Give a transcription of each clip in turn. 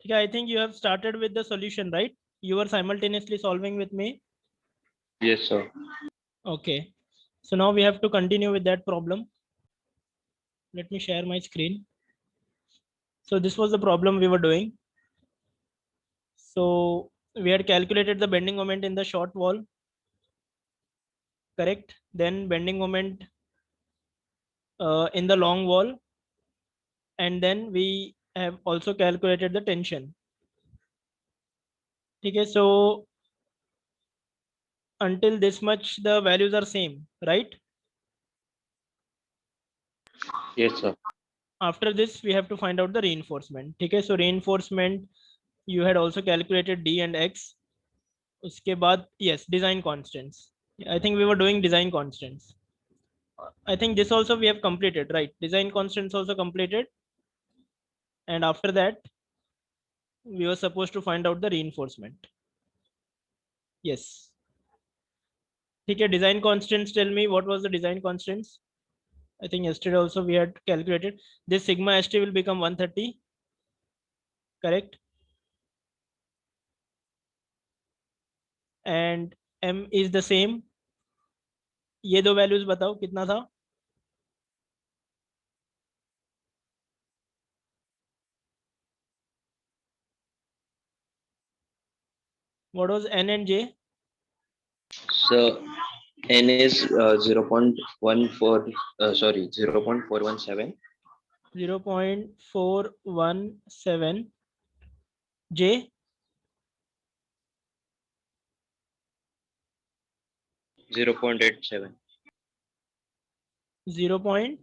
Yeah, I think you have started with the solution, right? You were simultaneously solving with me. Yes, sir. Okay. So now we have to continue with that problem. Let me share my screen. So this was the problem we were doing. So we had calculated the bending moment in the short wall, correct? Then bending moment in the long wall, and then we have also calculated the tension. Okay, so until this much the values are same, right? Yes, sir. After this we have to find out the reinforcement. Okay, so reinforcement you had also calculated d and x. Uske baad, yes, design constants. I think we were doing design constants. I think this also we have completed, right? Design constants also completed. And after that, we were supposed to find out the reinforcement. Yes. Okay, design constants, tell me what was the design constants? I think yesterday also we had calculated. This sigma st will become 130, correct? And m is the same. ये दो values बताओ कितना था? What was n and j? So N is 0.14, sorry, 0.417. 0.417. J? 0.87. 861.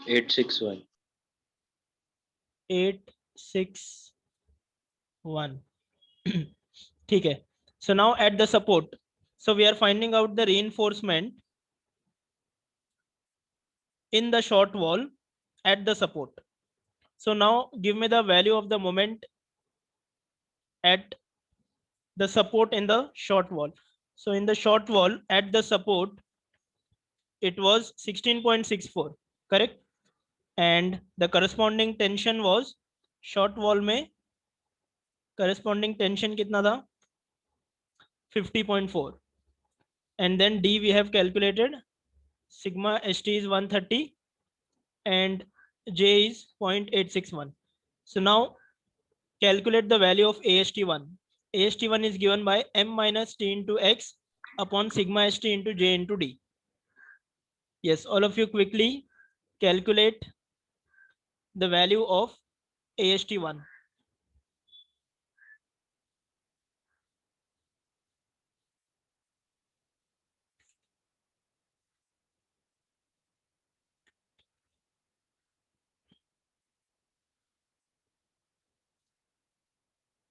0.861. ठीक है. So now at the support, so we are finding out the reinforcement in the short wall at the support. So now give me the value of the moment at the support in the short wall. So in the short wall at the support, it was 16.64, correct? And the corresponding tension was short wall में corresponding tension कितना था? 50.4. And then D we have calculated. Sigma st is 130 and J is 0.861. So now calculate the value of AST1. AST1 is given by m minus t into x upon sigma st into j into d. Yes, all of you quickly calculate the value of AST1.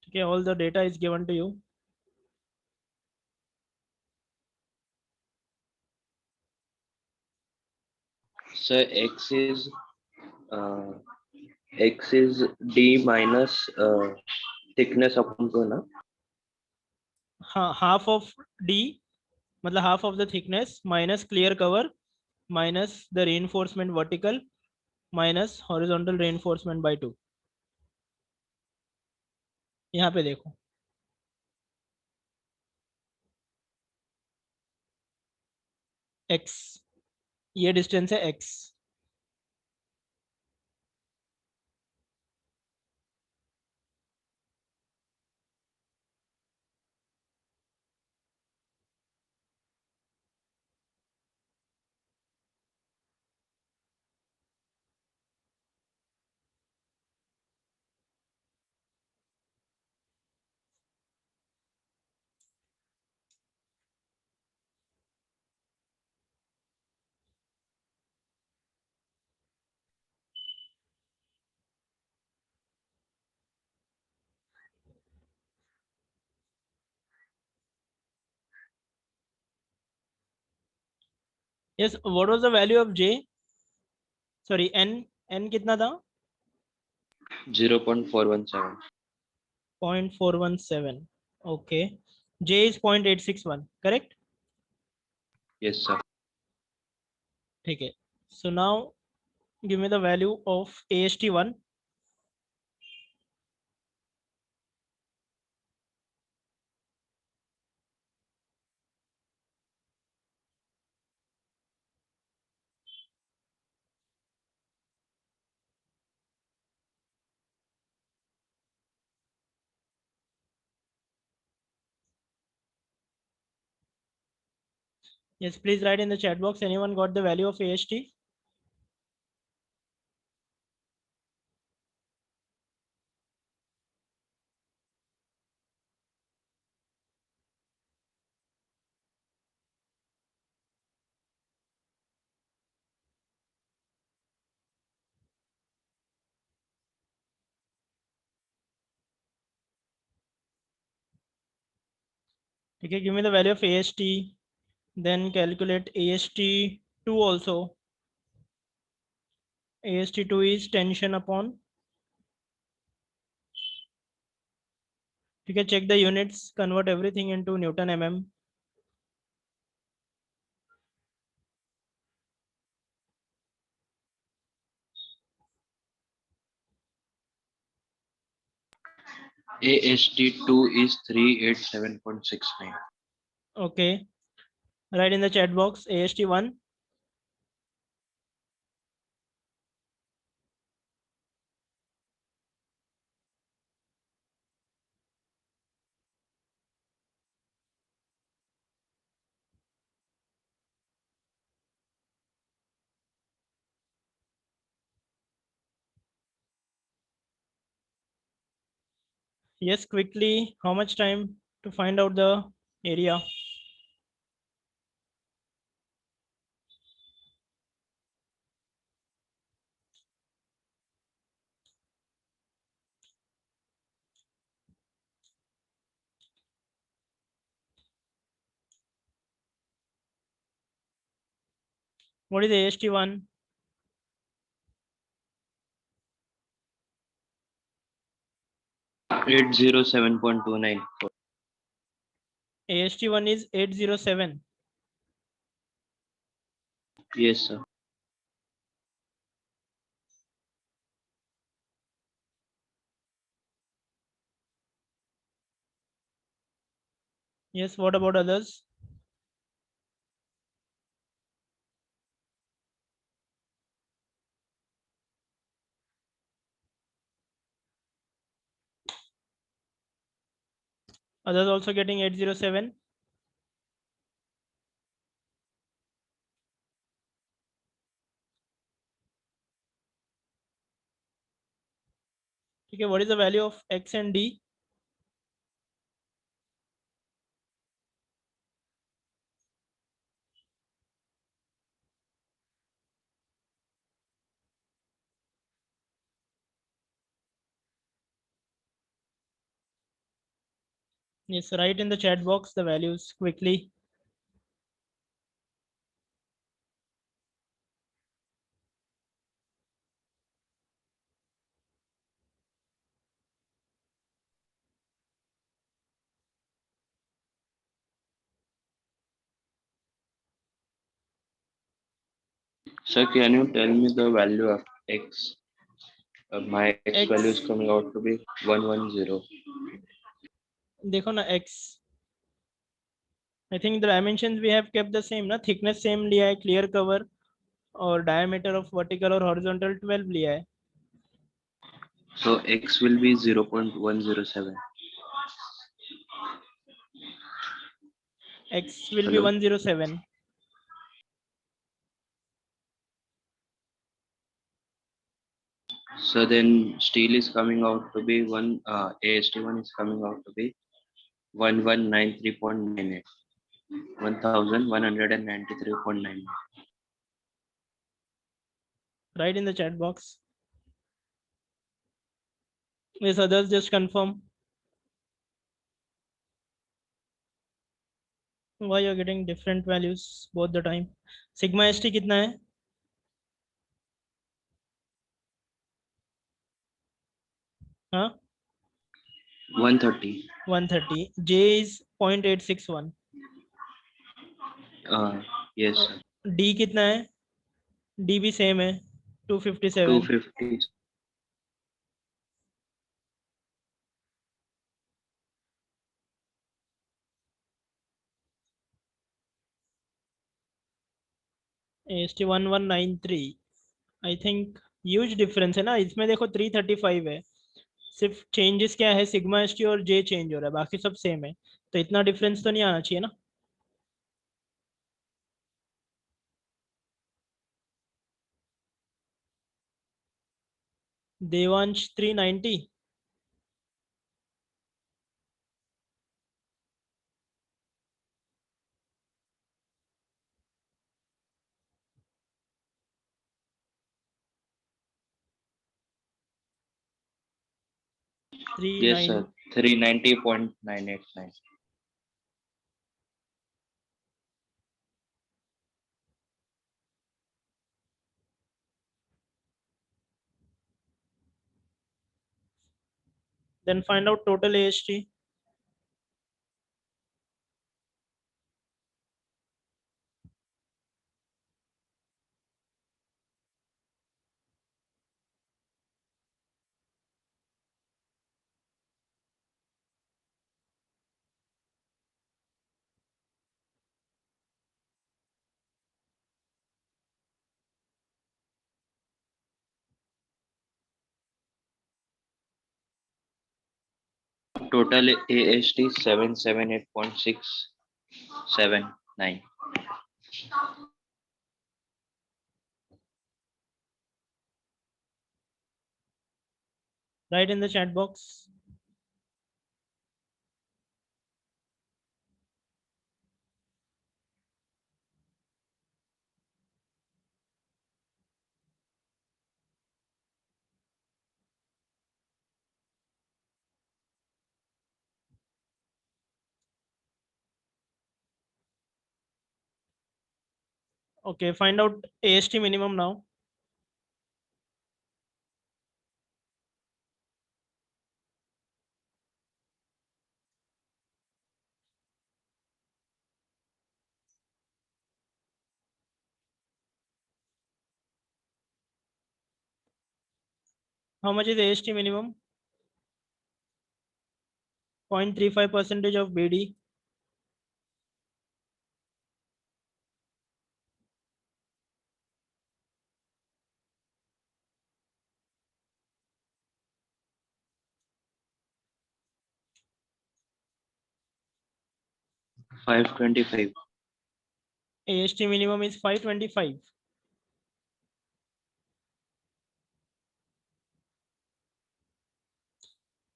Okay, all the data is given to you. So X is D minus thickness upon 2 na? Half of D, मतलब half of the thickness minus clear cover minus the reinforcement vertical minus horizontal reinforcement by 2. यहाँ पे देखो x, ये distance है x. Yes, what was the value of j? Sorry, n कितना था? 0.417. 0.417. Okay. J is 0.861, correct? Yes, sir. ठीक है. So now give me the value of AST1. Yes, please write in the chat box. Anyone got the value of AST? Okay, give me the value of AST. Then calculate AST2 also. AST2 is tension upon. You can check the units, convert everything into Newton mm. AST2 is 387.69. Okay, write in the chat box AST1. Yes, quickly. How much time to find out the area? What is AST1? Eight 807.29. AST1 is 807. Yes, sir. Yes, what about others? Others also getting 807. Okay, what is the value of X and D? Yes, write in the chat box the values quickly. Sir, can you tell me the value of X? My X value is X, coming out to be 110. देखो ना X. I think the dimensions we have kept the same ना, thickness same लिया है, clear cover और diameter of vertical और horizontal 12 लिया है. So X will be 0.107. X will be Hello. 107. So then steel is coming out to be AST1 is coming out to be 1193.98. 1193.98. Write in the chat box. Yes, others just confirm. Why you're getting different values both the time? Sigma ST कितना है? हाँ? 130. 130. J is 0.861. Yes, sir. D कितना है? D भी same है 257. 250. AST 1193. I think huge difference है ना इसमें. देखो 335 है. सिर्फ चेंजेस क्या है, सिग्मा एस टी और जे चेंज हो रहा है, बाकी सब सेम है. तो इतना डिफरेंस तो नहीं आना चाहिए ना. Devansh 390. Three Yes, nine. sir. 390.989. Then find out total AST. Total AST 778.679. Write in the chat box. Okay, find out AST minimum now. How much is AST minimum? 0.35% of BD. $525. AST minimum is 525.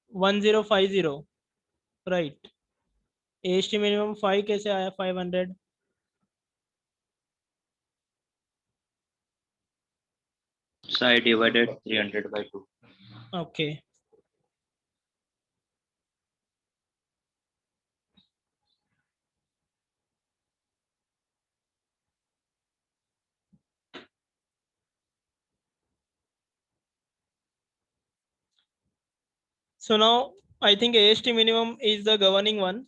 1050. Right. AST minimum 5 कैसे आया 500? So I divided 300 by 2. Okay. So now I think AST minimum is the governing one.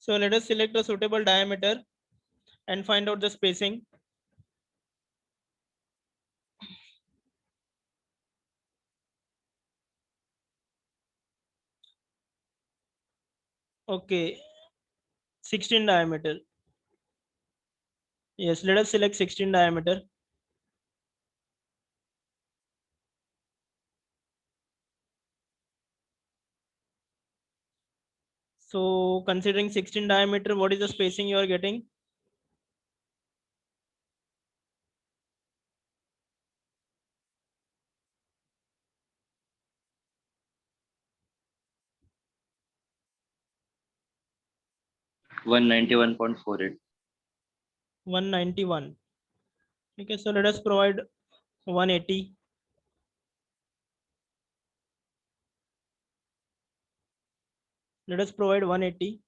So let us select a suitable diameter and find out the spacing. Okay, 16 diameter. Yes, let us select 16 diameter. So considering 16 diameter, what is the spacing you are getting? $191.48. 191. Okay, so let us provide 180. Let us provide 180.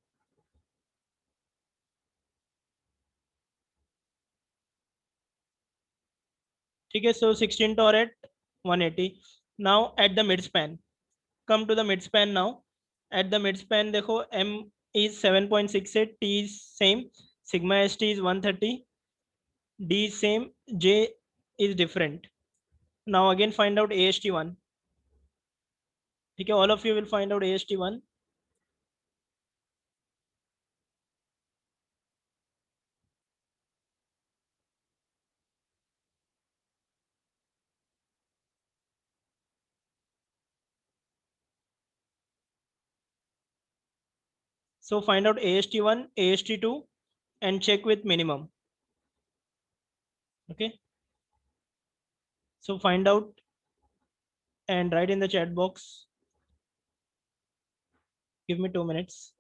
Okay, so 16 torr at 180. Now at the midspan. Come to the midspan now. At the midspan, देखो M is 7.68, T is same, sigma ST is 130, D is same, J is different. Now again find out AST1. Okay, all of you will find out AST1. So find out AST1, AST2 and check with minimum. Okay. So find out and write in the chat box. Give me 2 minutes.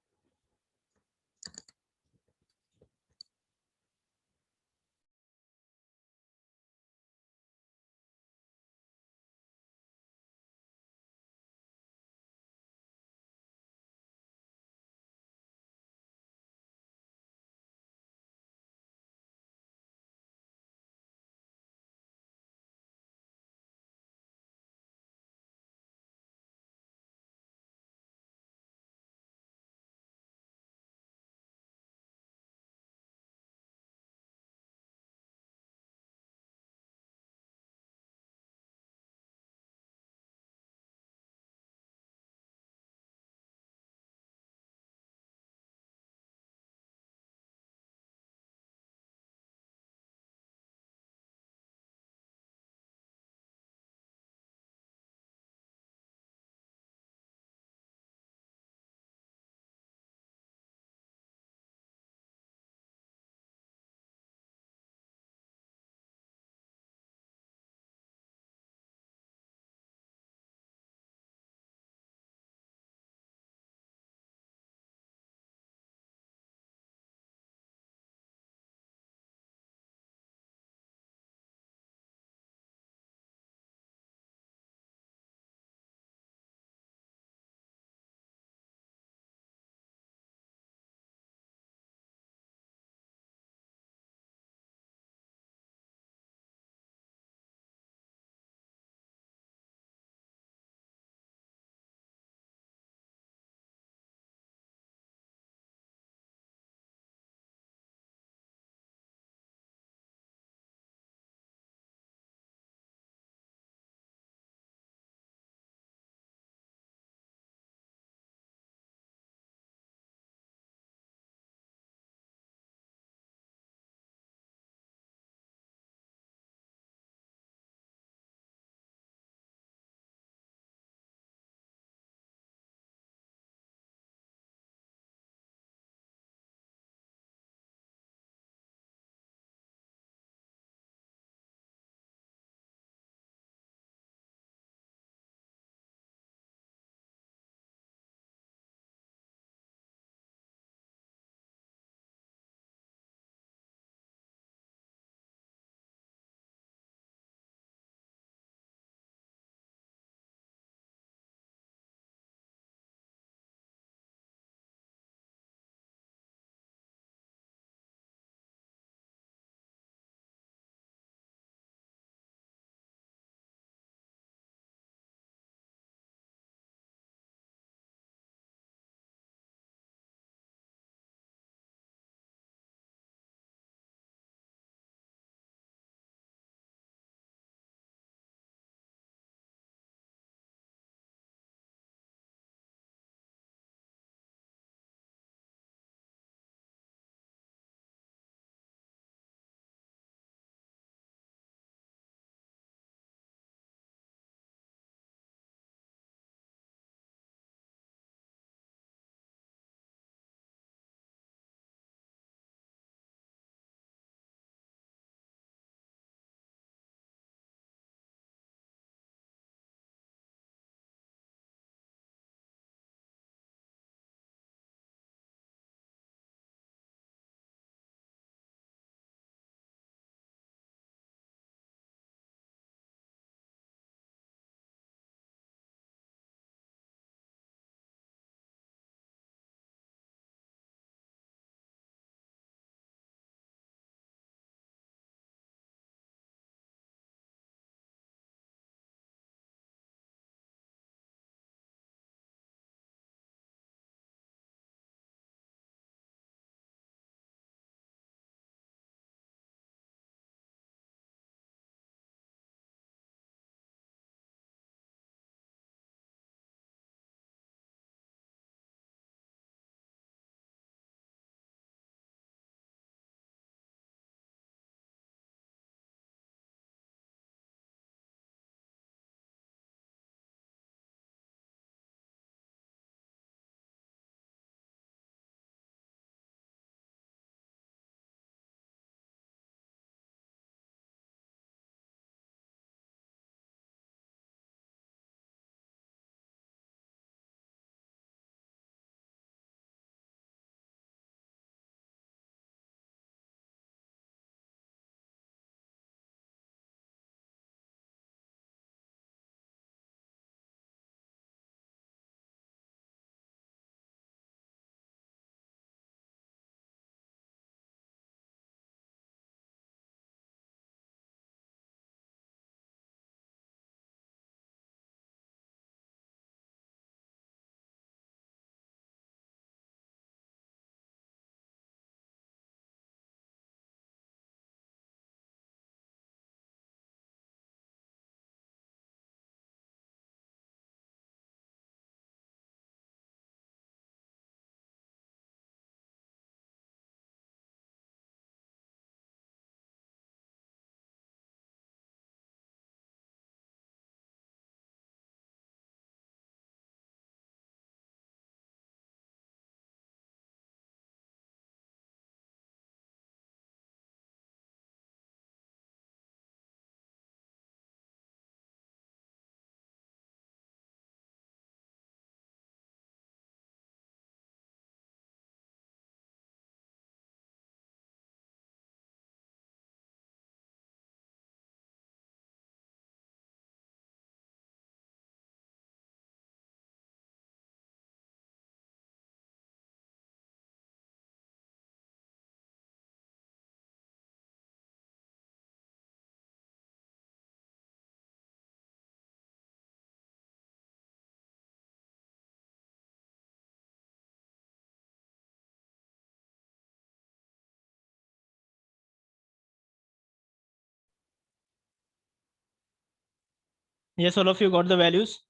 Yes, all of you got the values.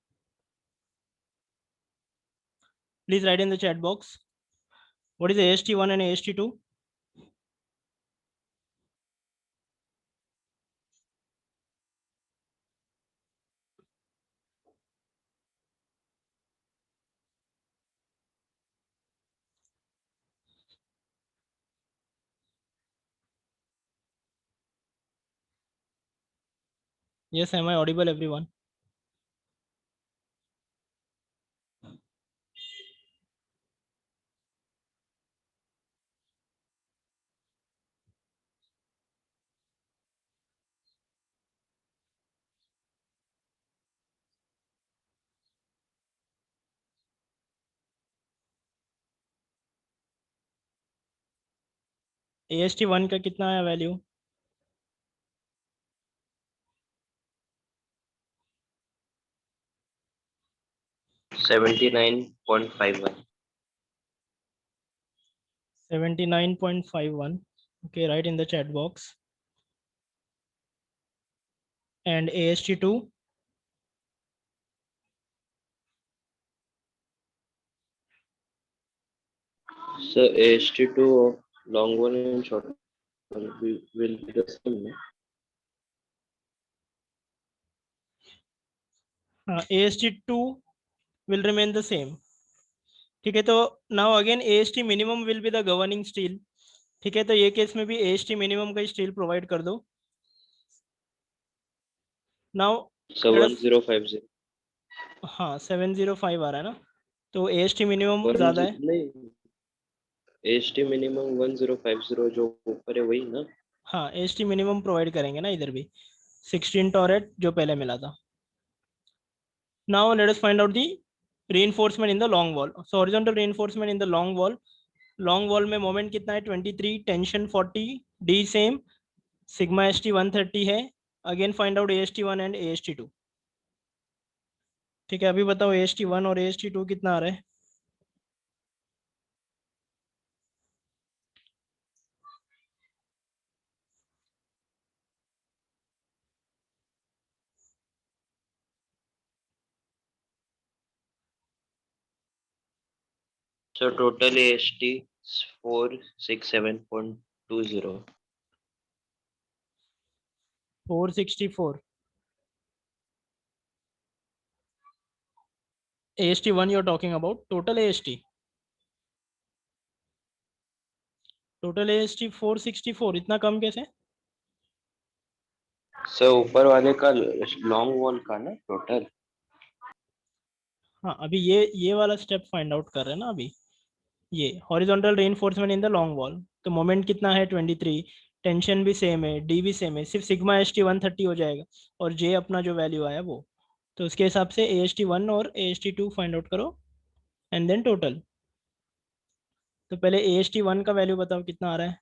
Please write in the chat box. What is AST1 and AST2? Yes, am I audible, everyone? AST1 का कितना आया value? 79.51. 79.51. Okay, write in the chat box. And AST2? So AST2 of long one and short one will be the same. No? AST2 will remain the same. ठीक है, तो now again AST minimum will be the governing steel. ठीक है, तो ये case में भी AST minimum का स्टील प्रोवाइड कर दो. Now So 1050. हाँ 705 आ रहा है ना, तो AST मिनिमम ज्यादा है. नहीं, AST मिनिमम 1050 जो ऊपर है वही ना. हाँ AST मिनिमम प्रोवाइड करेंगे ना इधर भी, 16 टॉरेट जो पहले मिला था. Now let us find out the reinforcement in the long wall. So horizontal reinforcement in the long wall में मोमेंट कितना है 23, tension 40, D same, sigma S T 130 है. Again find out AST1 and AST2. ठीक है, अभी बताओ AST1 और AST2 कितना आ रहा है? So total AST is 467.20. 464. AST1 you're talking about, total AST 464, इतना कम कैसे? So ऊपर वाले का लॉन्ग वॉल का ना टोटल. हाँ अभी ये वाला स्टेप फाइंड आउट कर रहे हैं ना अभी. ये horizontal reinforcement in the long wall, तो मोमेंट कितना है 23, टेंशन भी सेम है, डी भी सेम है, सिर्फ सिग्मा एस टी 130 हो जाएगा और जे अपना जो वैल्यू आया वो. तो उसके हिसाब से AST1 और AST2 फाइंड आउट करो एंड देन टोटल. तो पहले AST1 का वैल्यू बताओ कितना आ रहा है.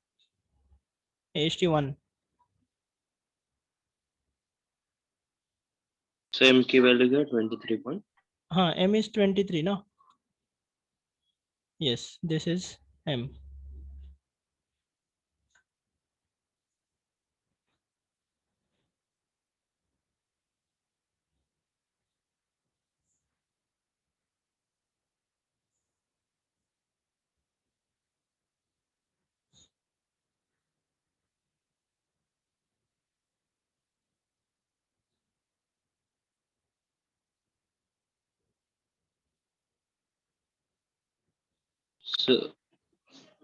AST1 So M की वैल्यू क्या 23 पॉइंट. हाँ M इज 23 ना. Yes this is M. So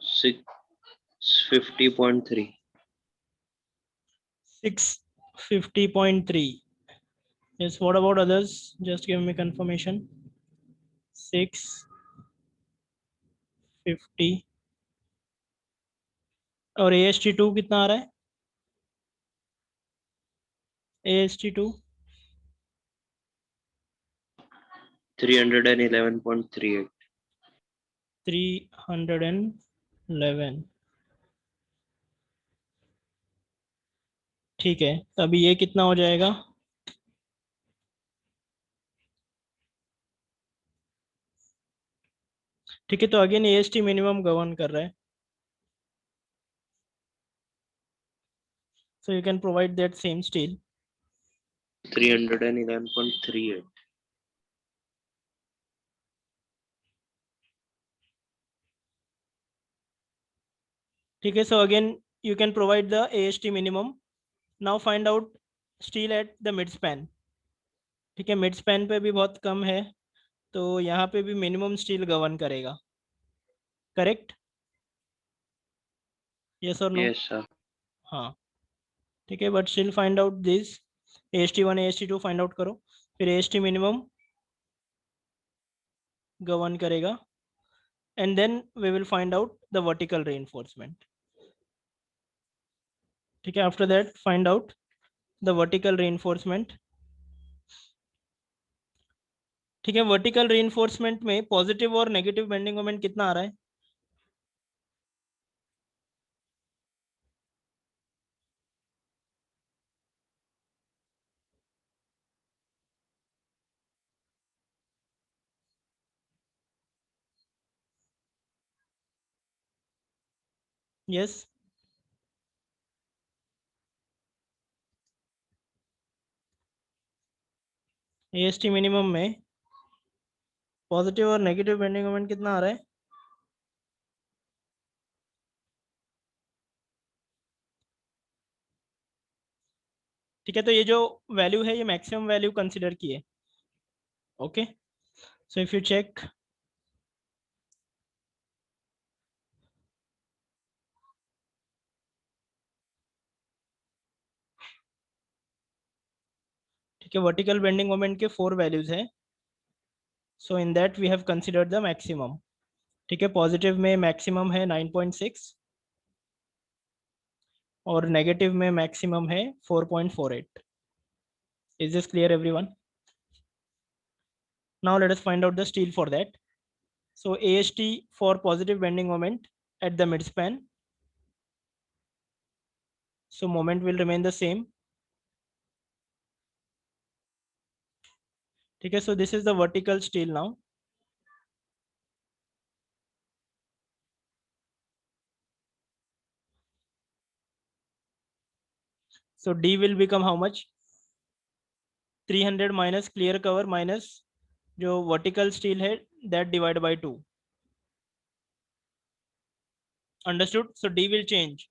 650.3. 650.3. Yes, what about others? Just give me confirmation. 650. और AST2 कितना आ रहा है? AST2 311.38. 311. ठीक है, तो अभी ये कितना हो जाएगा? ठीक है, तो अगेन AST मिनिमम गवर्न कर रहा है, so you can provide that same steel. 311.38. ठीक है, so again you can provide the AST minimum. Now find out steel at the mid span. ठीक है, मिड स्पैन पे भी बहुत कम है, तो यहाँ पे भी मिनिमम स्टील गवर्न करेगा. करेक्ट? यस और नो? Yes, sir. हाँ. ठीक है, but still find out this. AST1 AST2 find out करो, फिर AST मिनिमम गवर्न करेगा, and then we will find out the vertical reinforcement. ठीक है, after that find out the vertical reinforcement. ठीक है, वर्टिकल reinforcement में पॉजिटिव और negative bending moment कितना आ रहा है? यस. AST मिनिमम में पॉजिटिव और नेगेटिव बेंडिंग मोमेंट कितना आ रहा है? ठीक है, तो ये जो वैल्यू है ये मैक्सिमम वैल्यू कंसिडर की है. Okay, so if you check, ठीक है, वर्टिकल बेंडिंग मोमेंट के 4 वैल्यूज हैं. So in that we have considered the maximum. ठीक है, पॉजिटिव में मैक्सिमम है 9.6 और नेगेटिव में मैक्सिमम है 4.48. Is this clear everyone? Now let us find out the steel for that. So AST for positive bending moment at the midspan. So moment will remain the same. ठीक है, so this is the vertical steel now. So D will become how much? 300 minus clear cover minus जो vertical steel है that divided by 2. Understood? So D will change.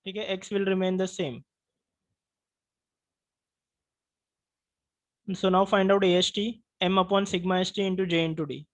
ठीक है, X will remain the same. So now find out AST M upon sigma ST into J into D.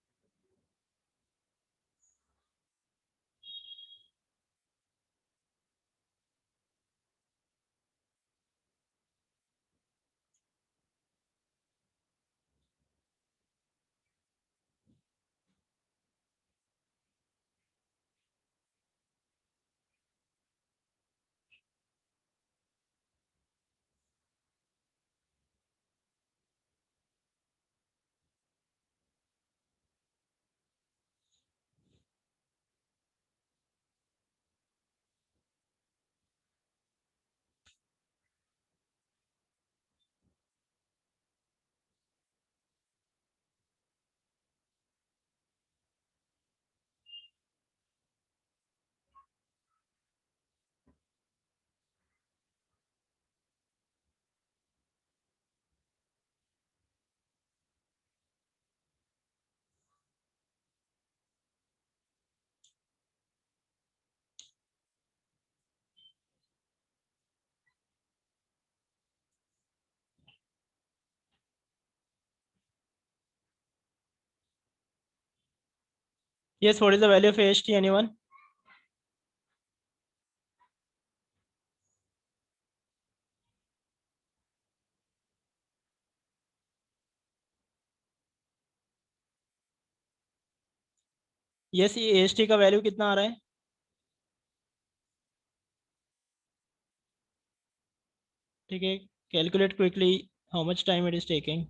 Yes, what is the value of AST? Anyone? Yes, ये AST का value कितना आ रहा है? ठीक है, calculate quickly how much time it is taking.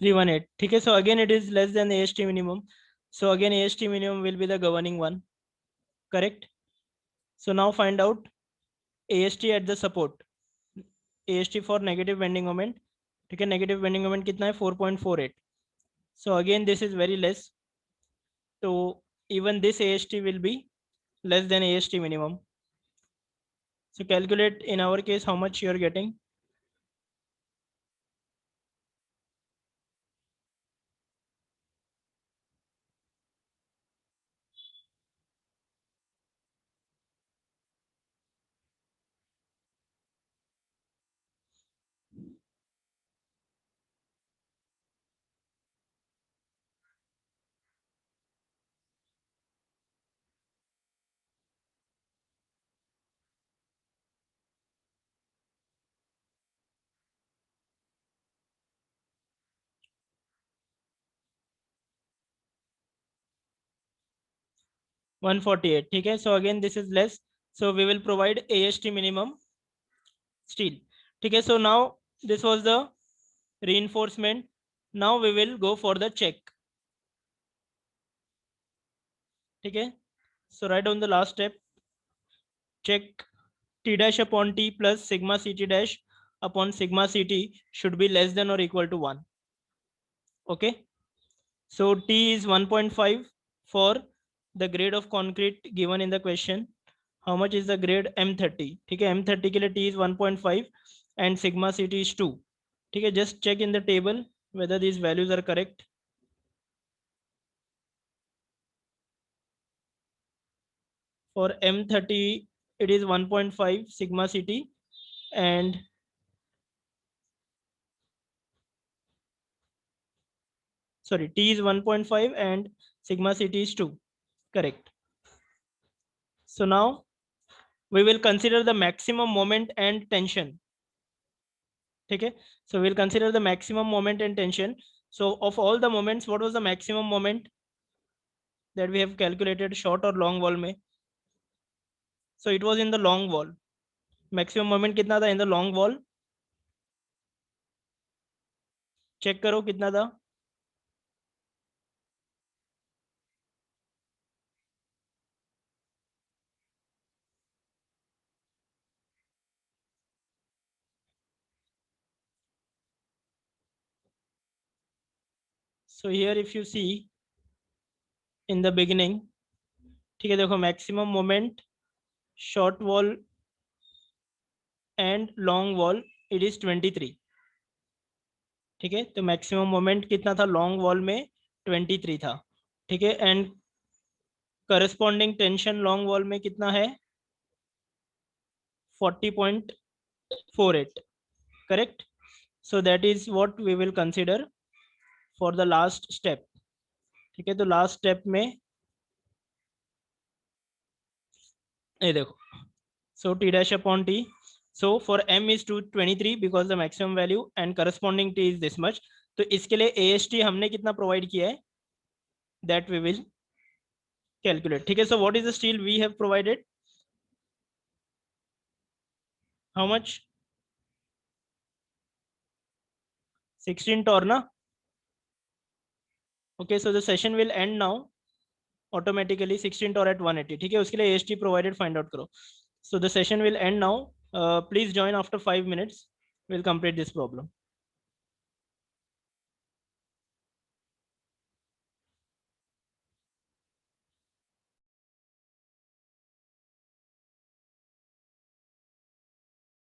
318. ठीक है, so again it is less than AST minimum. So again AST minimum will be the governing one. Correct. So now find out AST at the support. AST for negative bending moment. ठीक है, negative bending moment कितना है 4.48. So again this is very less. So even this AST will be less than AST minimum. So calculate in our case how much you are getting. One 48. ठीक है, so again this is less. So we will provide AST minimum steel. ठीक है, so now this was the reinforcement. Now we will go for the check. ठीक है, so write down the last step. Check T dash upon T plus sigma CT dash upon sigma CT should be less than or equal to 1. Okay, so T is 1.5 for the grade of concrete given in the question. How much is the grade? M30. ठीक है, M30 के लिए T is 1.5 and sigma CT is 2. ठीक है, just check in the table whether these values are correct. For M30 it is 1.5 sigma CT and sorry, T is 1.5 and sigma CT is 2. Correct. So now we will consider the maximum moment and tension. ठीक है, so we'll consider the maximum moment and tension. So of all the moments, what was the maximum moment that we have calculated, short or long wall में? So it was in the long wall. Maximum moment कितना था in the long wall? Check करो कितना था. So here if you see in the beginning, ठीक है, देखो maximum moment short wall and long wall it is 23. ठीक है, तो मैक्सिमम मोमेंट कितना था लॉन्ग वॉल में? 23 था. ठीक है, and corresponding tension long wall में कितना है? 40.48. Correct. So that is what we will consider for the last step. ठीक है, तो लास्ट स्टेप में ये देखो, so T dash upon T. So for M is 223 because the maximum value and corresponding T is this much. तो इसके लिए AST हमने कितना प्रोवाइड किया है? That we will calculate. ठीक है, so what is the steel we have provided? How much? 16 torr ना? Okay, so the session will end now automatically. 16 torr at 180. ठीक है, उसके लिए AST provided find out करो. So the session will end now. Please join after 5 minutes. We'll complete this problem.